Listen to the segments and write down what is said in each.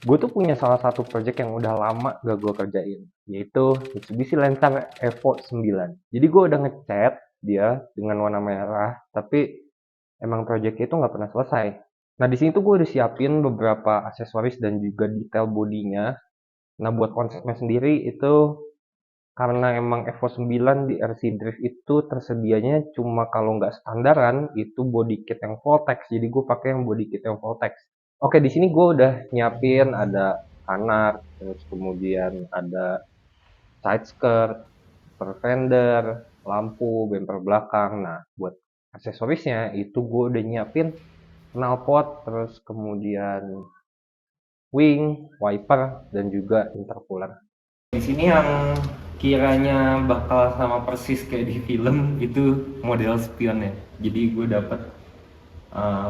Gue tuh punya salah satu project yang udah lama gak gue kerjain, yaitu Mitsubishi Lancer Evo 9. Jadi gue udah ngecat dia dengan warna merah, tapi emang project itu nggak pernah selesai. Nah di sini tuh gue udah siapin beberapa aksesoris dan juga detail bodinya. Nah buat konsepnya sendiri itu karena emang Evo 9 di RC Drift itu tersedianya cuma kalau nggak standaran itu body kit yang Voltex. Jadi gue pakai yang body kit yang Voltex. Oke, di sini gue udah nyiapin ada canard, terus kemudian ada side skirt, upper fender, lampu, bumper belakang. Nah, buat aksesorisnya itu gue udah nyiapin knalpot, terus kemudian wing, wiper, dan juga intercooler. Di sini yang kiranya bakal sama persis kayak di film itu model spionnya. Jadi gue dapet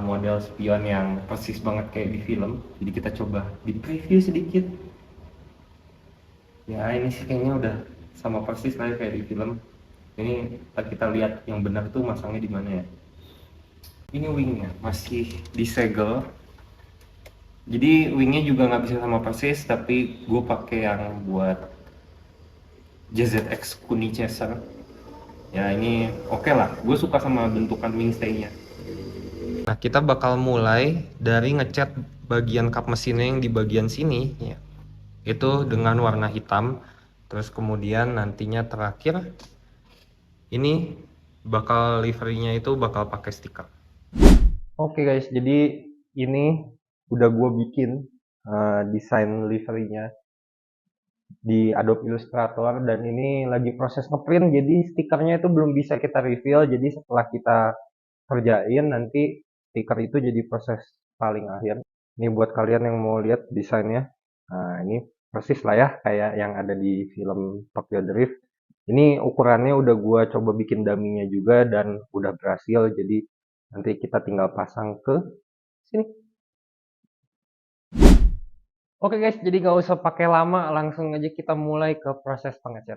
model spion yang persis banget kayak di film. Jadi kita coba di preview sedikit. Ya ini sih kayaknya udah sama persis lah kayak di film. Ini kita lihat yang benar tuh masangnya di mana ya. Ini wingnya masih disegel. Jadi wingnya juga nggak bisa sama persis, tapi gue pakai yang buat JZX Kuni Chaser. Ya ini oke lah, gue suka sama bentukan wingstay-nya. Nah kita bakal mulai dari ngecat bagian kap mesinnya yang di bagian sini ya. Itu dengan warna hitam. Terus kemudian nantinya terakhir ini bakal liverynya itu bakal pakai stiker. Oke guys, jadi ini udah gue bikin desain liverynya di Adobe Illustrator dan ini lagi proses ngeprint, jadi stikernya itu belum bisa kita reveal. Jadi setelah kita kerjain nanti stiker itu jadi proses paling akhir. Ini buat kalian yang mau lihat desainnya. Nah ini persis lah ya kayak yang ada di film Tokyo Drift. Ini ukurannya udah gua coba bikin daminya juga dan udah berhasil, jadi nanti kita tinggal pasang ke sini. Oke guys, jadi nggak usah pakai lama, langsung aja kita mulai ke proses pengecatan.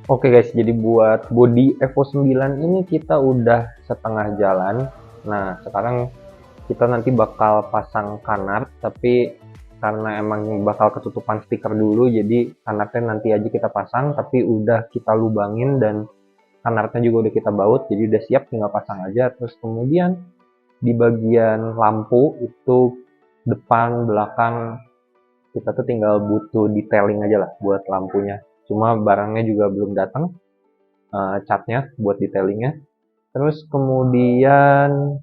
Oke guys, jadi buat body Evo 9 ini kita udah setengah jalan. Nah, sekarang kita nanti bakal pasang canard, tapi karena emang bakal ketutupan stiker dulu, jadi canardnya nanti aja kita pasang, tapi udah kita lubangin dan canardnya juga udah kita baut, jadi udah siap tinggal pasang aja. Terus kemudian di bagian lampu itu depan, belakang, kita tuh tinggal butuh detailing aja lah buat lampunya. Cuma barangnya juga belum datang, catnya buat detailingnya. Terus kemudian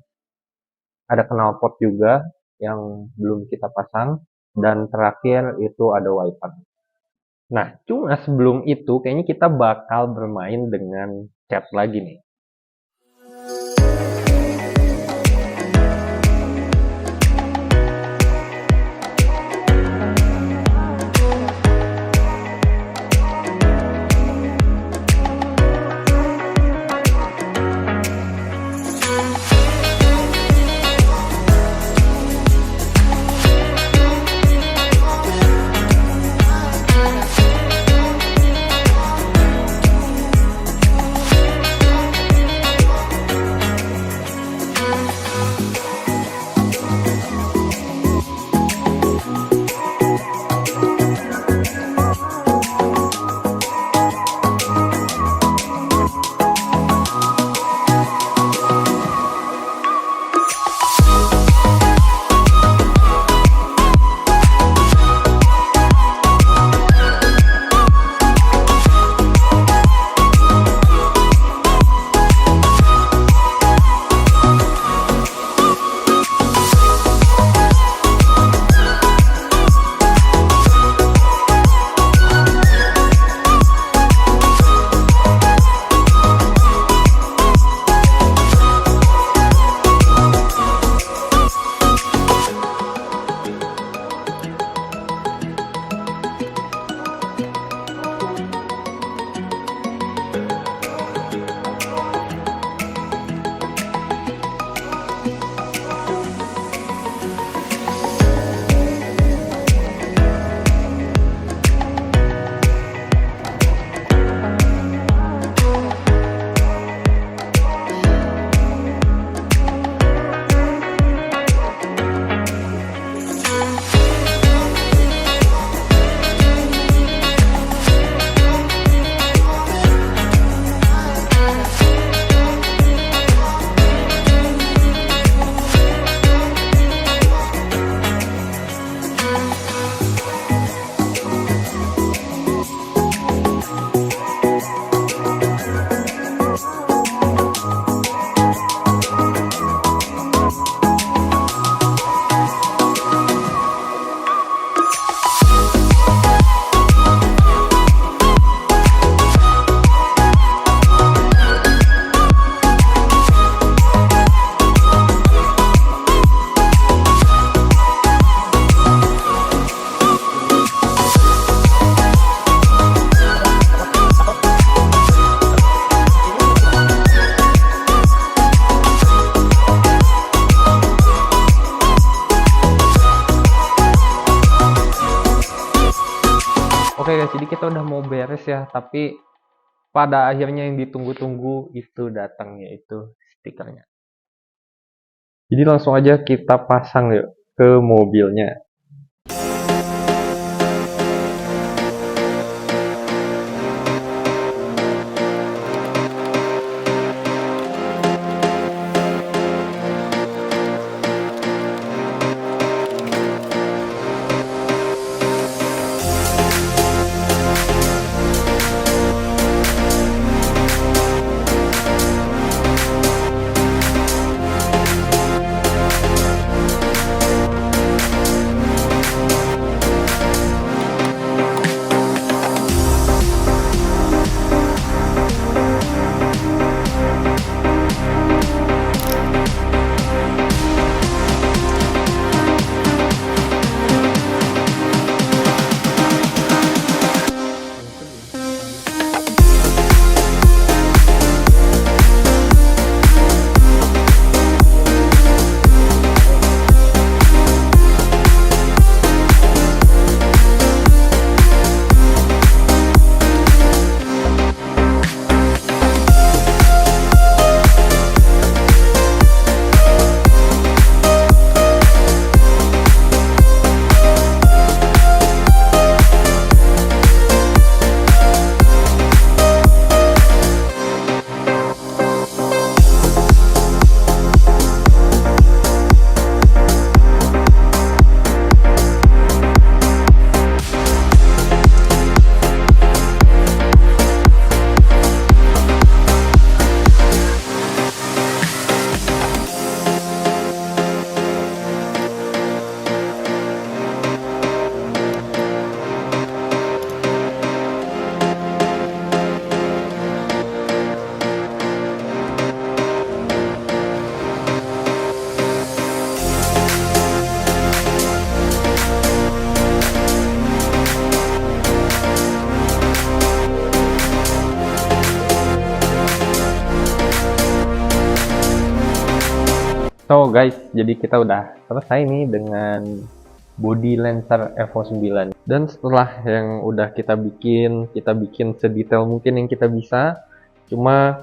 ada knalpot juga yang belum kita pasang, dan terakhir itu ada wiper. Nah, cuma sebelum itu kayaknya kita bakal bermain dengan cat lagi nih. Oke guys, jadi kita udah mau beres ya, tapi pada akhirnya yang ditunggu-tunggu itu datang, yaitu stikernya. Jadi langsung aja kita pasang yuk ke mobilnya. So guys, jadi kita udah selesai nih dengan body Lancer Evo 9. Dan setelah yang udah kita bikin sedetail mungkin yang kita bisa. Cuma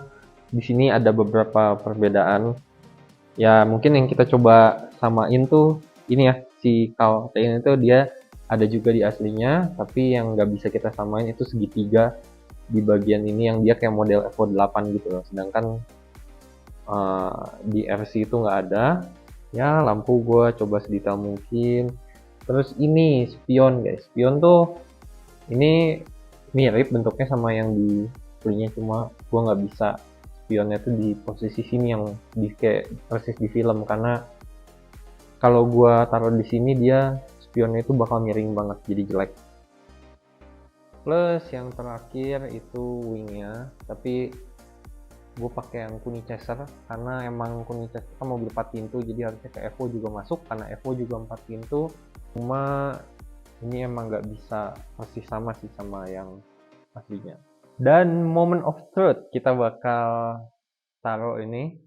di sini ada beberapa perbedaan. Ya mungkin yang kita coba samain tuh ini ya, si Caltein itu dia ada juga di aslinya, tapi yang nggak bisa kita samain itu segitiga di bagian ini yang dia kayak model Evo 8 gitu loh. Sedangkan di RC itu nggak ada. Ya lampu gue coba sedetail mungkin. Terus ini spion guys, spion tuh ini mirip bentuknya sama yang di aslinya, cuma gue nggak bisa spionnya tuh di posisi sini yang di kayak persis di film, karena kalau gue taruh di sini dia spionnya itu bakal miring banget jadi jelek. Plus yang terakhir itu wingnya, tapi gue pakai yang Kuni Chaser karena emang Kuni Chaser kan mobil 4 pintu, jadi harusnya ke Evo juga masuk karena Evo juga 4 pintu. Cuma ini emang nggak bisa persis sama sih sama yang aslinya. Dan moment of truth, kita bakal taruh ini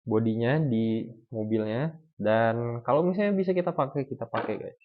bodinya di mobilnya, dan kalau misalnya bisa kita pakai guys.